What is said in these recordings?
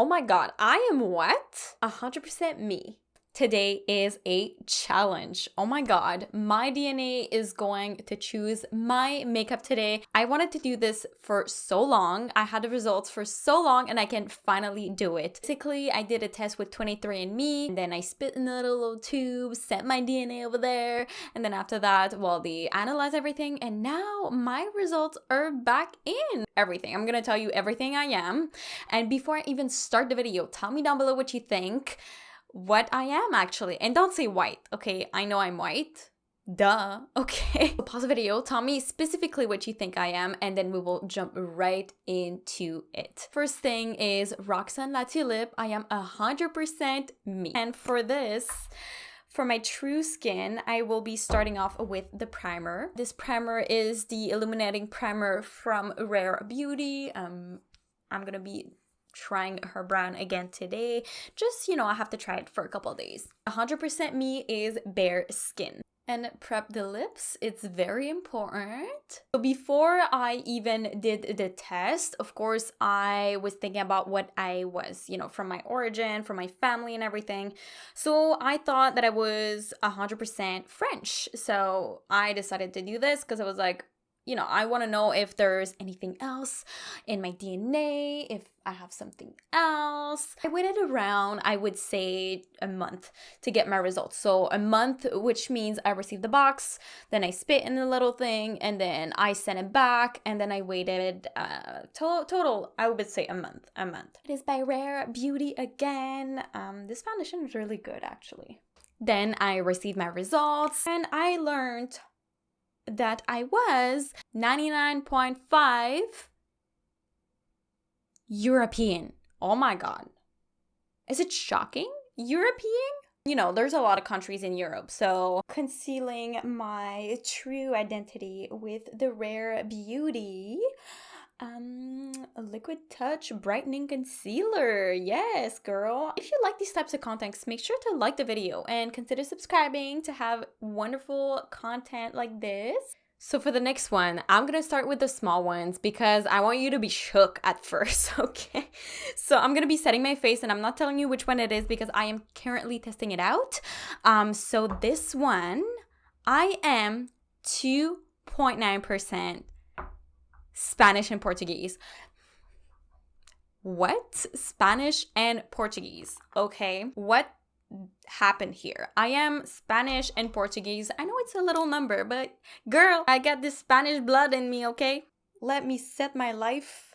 Oh my god, I am what? 100% me. Today is a challenge. Oh my god, my DNA is going to choose my makeup today. I wanted to do this for so long. I had the results for so long and I can finally do it. Basically, I did a test with 23andMe and then I spit in a little tube, sent my DNA over there, and then after that, well, they analyzed everything and now my results are back in. Everything. I'm gonna tell you everything I am. And before I even start the video, tell me down below what you think. What I am actually, and don't say white, okay? I know I'm white, duh, okay? So pause the video, tell me specifically what you think I am, and then we will jump right into it. First thing is Roxanne Latulippe. I am 100% me. And for this, for my true skin, I will be starting off with the primer. This primer is the illuminating primer from Rare Beauty. I'm gonna be trying her brown again today. Just, you know, I have to try it for a couple of days. 100% me is bare skin. And prep the lips, it's very important. So before I even did the test, of course, I was thinking about what I was, you know, from my origin, from my family and everything. So I thought that I was 100% French. So I decided to do this because I was like, you know, I want to know if there's anything else in my DNA, if I have something else. I waited around, I would say, a month to get my results. So a month, which means I received the box, then I spit in the little thing, and then I sent it back, and then I waited total, I would say a month. It is by Rare Beauty again. This foundation is really good, actually. Then I received my results, and I learned that I was 99.5 European. Oh my god. Is it shocking? European? You know, there's a lot of countries in Europe, so concealing my true identity with the Rare Beauty Liquid Touch Brightening Concealer. Yes, girl. If you like these types of contents, make sure to like the video and consider subscribing to have wonderful content like this. So for the next one, I'm gonna start with the small ones because I want you to be shook at first, okay? So I'm gonna be setting my face and I'm not telling you which one it is because I am currently testing it out. So this one, I am 2.9% Spanish and Portuguese. What? Spanish and Portuguese. Okay. What happened here? I am Spanish and Portuguese. I know it's a little number, but girl, I got this Spanish blood in me, okay? Let me set my life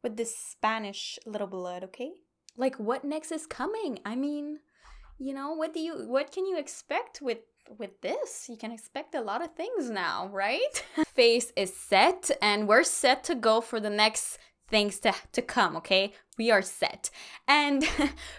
with this Spanish little blood, okay? Like, what next is coming? I mean, you know, what can you expect with this? You can expect a lot of things now, right? Face is set and we're set to go for the next things to come, okay? We are set. And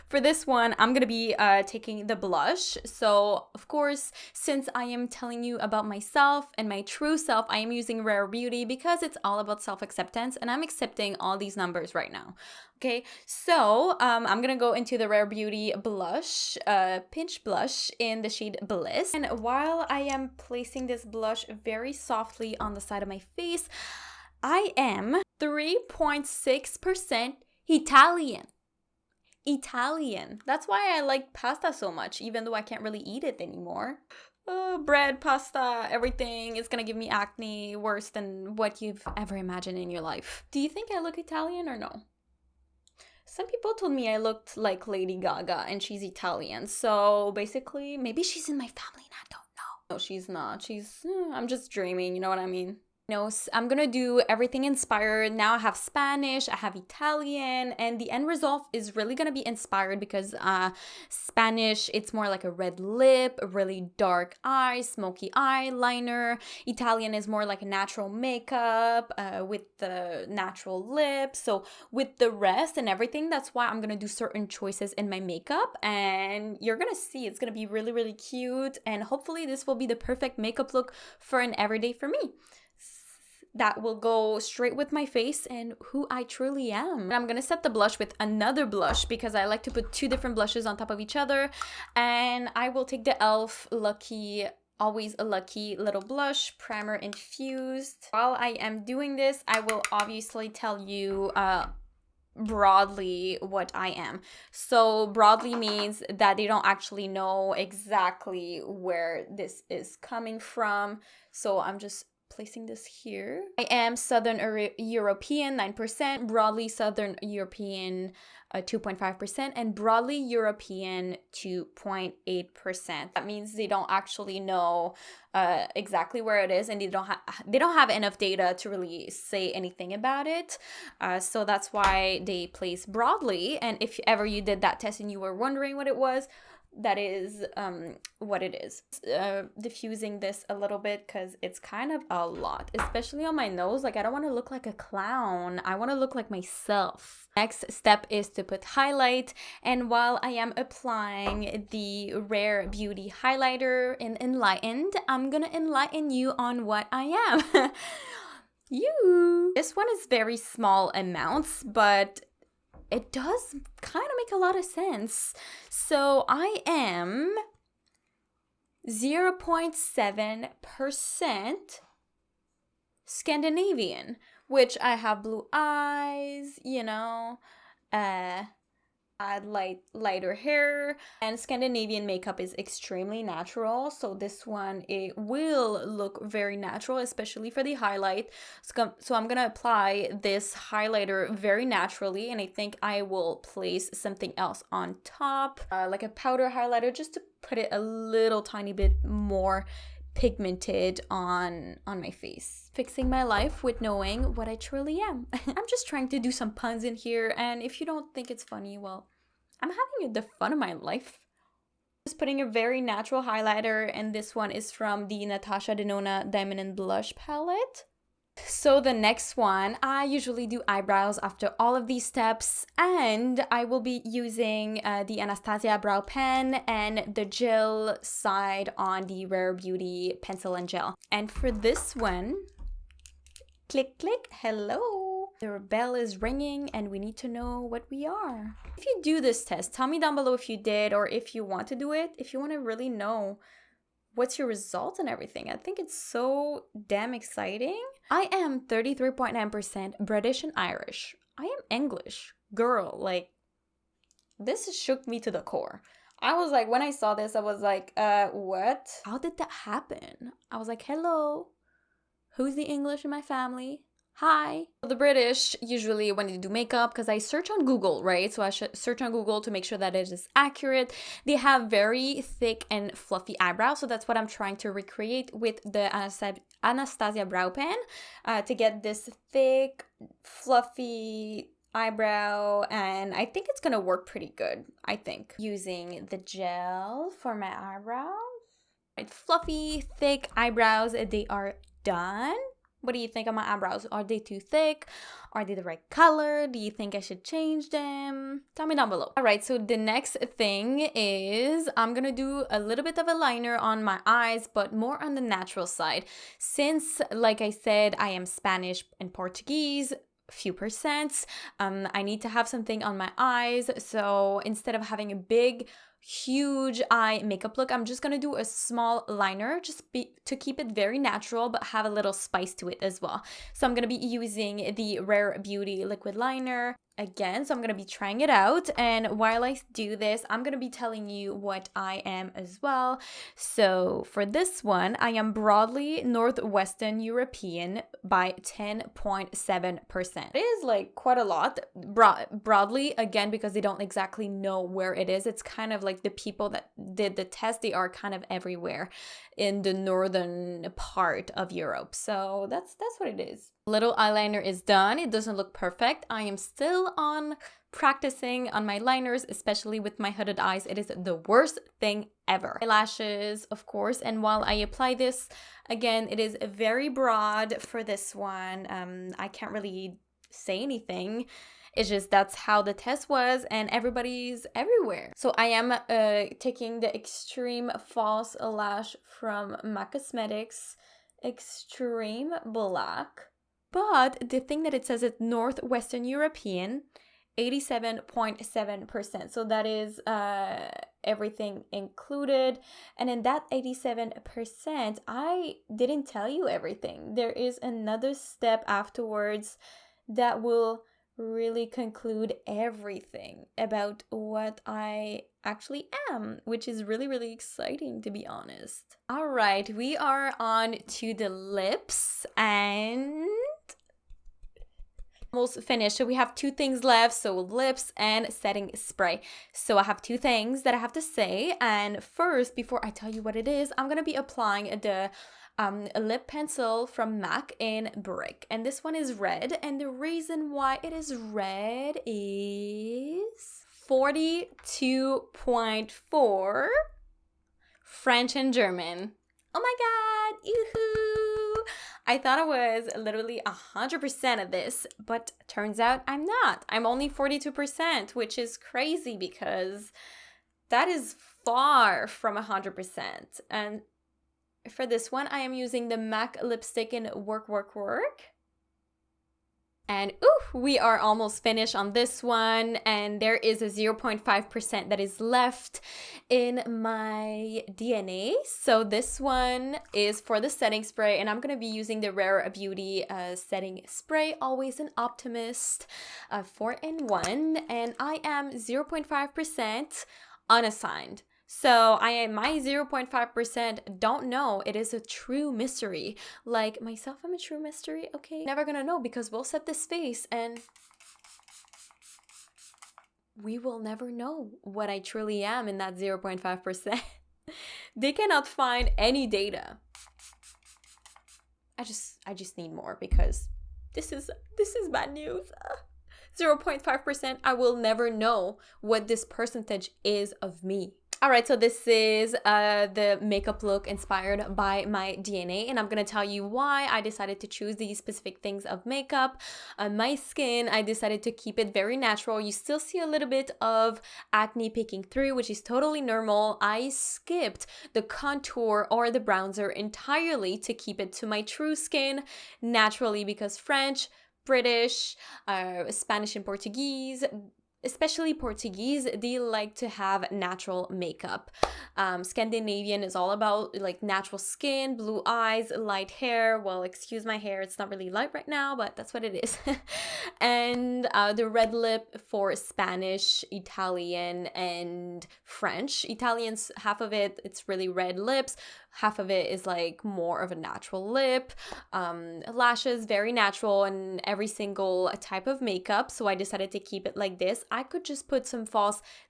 for this one, I'm gonna be taking the blush. So of course, since I am telling you about myself and my true self, I am using Rare Beauty because it's all about self-acceptance and I'm accepting all these numbers right now. Okay, so I'm gonna go into the Rare Beauty blush, pinch blush in the shade Bliss. And while I am placing this blush very softly on the side of my face, I am 3.6% Italian. That's why I like pasta so much, even though I can't really eat it anymore. Bread, pasta, everything is gonna give me acne worse than what you've ever imagined in your life. Do you think I look Italian or no? Some people told me I looked like Lady Gaga and she's Italian. So basically, maybe she's in my family and I don't know. No, she's not. I'm just dreaming, you know what I mean? No, I'm gonna do everything inspired. Now I have Spanish, I have Italian, and the end result is really gonna be inspired because Spanish, it's more like a red lip, a really dark eyes, smoky eyeliner. Italian is more like a natural makeup with the natural lips. So with the rest and everything, that's why I'm gonna do certain choices in my makeup, and you're gonna see it's gonna be really, really cute, and hopefully this will be the perfect makeup look for an everyday for me. That will go straight with my face and who I truly am. And I'm gonna set the blush with another blush because I like to put two different blushes on top of each other. And I will take the e.l.f. Lucky, always a lucky little blush, primer infused. While I am doing this, I will obviously tell you broadly what I am. So broadly means that they don't actually know exactly where this is coming from. So I'm just placing this here. I am Southern European, 9%, broadly Southern European, 2.5%, and broadly European, 2.8%. That means they don't actually know exactly where it is, and they don't have enough data to really say anything about it. So that's why they place broadly. And if ever you did that test and you were wondering what it was, that is what it is. Diffusing this a little bit because it's kind of a lot, especially on my nose. Like, I don't want to look like a clown. I want to look like myself. Next step is to put highlight, and while I am applying the Rare Beauty highlighter in Enlightened, I'm gonna enlighten you on what I am. This one is very small amounts, but it does kind of make a lot of sense. So I am 0.7% Scandinavian, which I have blue eyes, you know, lighter hair, and Scandinavian makeup is extremely natural, so this one, it will look very natural, especially for the highlight. So I'm gonna apply this highlighter very naturally, and I think I will place something else on top, like a powder highlighter, just to put it a little tiny bit more pigmented on my face. Fixing my life with knowing what I truly am. I'm just trying to do some puns in here, and if you don't think it's funny, well, I'm having the fun of my life. Just putting a very natural highlighter, and this one is from the Natasha Denona Diamond and Blush palette. So the next one, I usually do eyebrows after all of these steps, and I will be using the Anastasia brow pen and the gel side on the Rare Beauty pencil and gel. And for this one, click, click, hello. The bell is ringing and we need to know what we are. If you do this test, tell me down below if you did, or if you want to do it, if you want to really know what's your result and everything. I think it's so damn exciting. I am 33.9% British and Irish. I am English. Girl, like, this shook me to the core. I was like, when I saw this, I was like, what? How did that happen? I was like, hello, who's the English in my family? Hi. The British, usually when they do makeup, because I search on Google, right? So I should search on Google to make sure that it is accurate. They have very thick and fluffy eyebrows. So that's what I'm trying to recreate with the Anastasia brow pen, to get this thick, fluffy eyebrow, and I think it's gonna work pretty good, I think. Using the gel for my eyebrows. Right, fluffy, thick eyebrows, they are done. What do you think of my eyebrows? Are they too thick? Are they the right color? Do you think I should change them? Tell me down below. All right, so the next thing is I'm gonna do a little bit of a liner on my eyes, but more on the natural side. Since, like I said, I am Spanish and Portuguese, few percents, I need to have something on my eyes. So instead of having a big, huge eye makeup look, I'm just gonna do a small liner, to keep it very natural but have a little spice to it as well. So I'm gonna be using the Rare Beauty liquid liner again, so I'm gonna be trying it out, and while I do this, I'm gonna be telling you what I am as well. So for this one, I am broadly Northwestern European by 10.7%. It is like quite a lot. Broadly, again, because they don't exactly know where it is. It's kind of like the people that did the test, they are kind of everywhere in the northern part of Europe. So that's what it is. Little eyeliner is done. It doesn't look perfect. I am still on practicing on my liners, especially with my hooded eyes. It is the worst thing ever. Eyelashes, of course, and while I apply this, again, it is very broad for this one. I can't really say anything. It's just that's how the test was, and everybody's everywhere. So I am taking the Extreme False Lash from MAC Cosmetics, Extreme Black. But the thing that it says it's Northwestern European, 87.7%. So that is everything included. And in that 87%, I didn't tell you everything. There is another step afterwards that will really conclude everything about what I actually am, which is really, really exciting, to be honest. All right, we are on to the lips and almost finished. So we have two things left, so lips and setting spray. So I have two things that I have to say, and first, before I tell you what it is, I'm gonna be applying the a lip pencil from MAC in Brick, and this one is red, and the reason why it is red is 42.4 French and German. Oh my god, yoo-hoo! I thought I was literally 100% of this, but turns out I'm not. I'm only 42%, which is crazy because that is far from 100%. And for this one, I am using the MAC lipstick in Work. And we are almost finished on this one, and there is a 0.5% that is left in my DNA. So this one is for the setting spray, and I'm going to be using the Rare Beauty setting spray, always an optimist, 4-in-1, and I am 0.5% unassigned. So my 0.5% don't know. It is a true mystery. Like myself, I'm a true mystery. Okay, never gonna know because we'll set this face and we will never know what I truly am in that 0.5%. They cannot find any data. I just need more because this is bad news. 0.5%, I will never know what this percentage is of me. All right, so this is the makeup look inspired by my DNA, and I'm gonna tell you why I decided to choose these specific things of makeup. My skin, I decided to keep it very natural. You still see a little bit of acne peeking through, which is totally normal. I skipped the contour or the bronzer entirely to keep it to my true skin naturally because French, British, Spanish and Portuguese, especially Portuguese, they like to have natural makeup. Scandinavian is all about like natural skin, blue eyes, light hair. Well, excuse my hair, it's not really light right now, but that's what it is. And the red lip for Spanish, Italian, and French. Italians, half of it, it's really red lips. Half of it is like more of a natural lip. Lashes, very natural in every single type of makeup. So I decided to keep it like this. I could just put some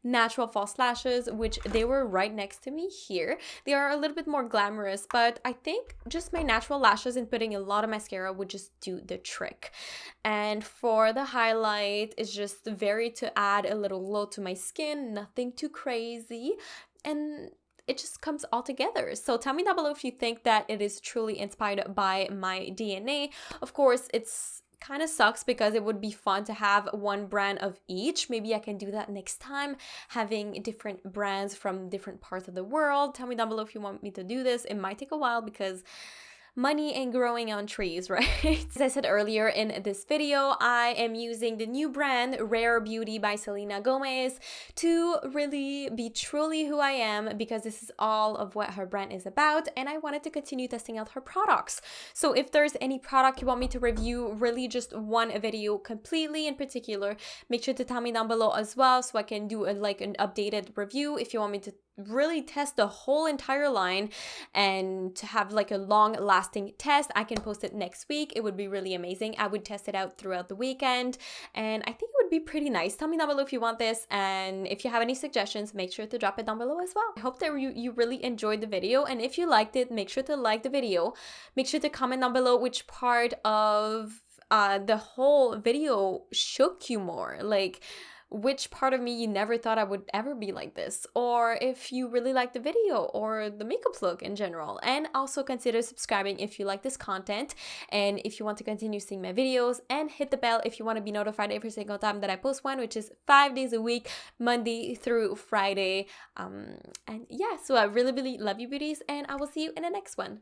natural false lashes, which they were right next to me here. They are a little bit more glamorous, but I think just my natural lashes and putting a lot of mascara would just do the trick. And for the highlight, it's just to add a little glow to my skin, nothing too crazy. And it just comes all together. So tell me down below if you think that it is truly inspired by my DNA. Of course, it's kind of sucks because it would be fun to have one brand of each. Maybe I can do that next time, having different brands from different parts of the world. Tell me down below if you want me to do this. It might take a while because money ain't growing on trees, right? As I said earlier in this video, I am using the new brand Rare Beauty by Selena Gomez to really be truly who I am, because this is all of what her brand is about, and I wanted to continue testing out her products. So if there's any product you want me to review, really just one video completely in particular, make sure to tell me down below as well so I can do an updated review. If you want me to really test the whole entire line and to have like a long lasting test, I can post it next week. It would be really amazing. I would test it out throughout the weekend, and I think it would be pretty nice. Tell me down below if you want this, and if you have any suggestions, make sure to drop it down below as well. I hope that you really enjoyed the video, and if you liked it, make sure to like the video. Make sure to comment down below which part of the whole video shook you more, like which part of me you never thought I would ever be like this, or if you really like the video or the makeup look in general. And also consider subscribing if you like this content, and if you want to continue seeing my videos, and hit the bell if you want to be notified every single time that I post one, which is 5 days a week, Monday through Friday. And yeah, so I really love you, beauties, and I will see you in the next one.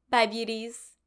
Bye, beauties.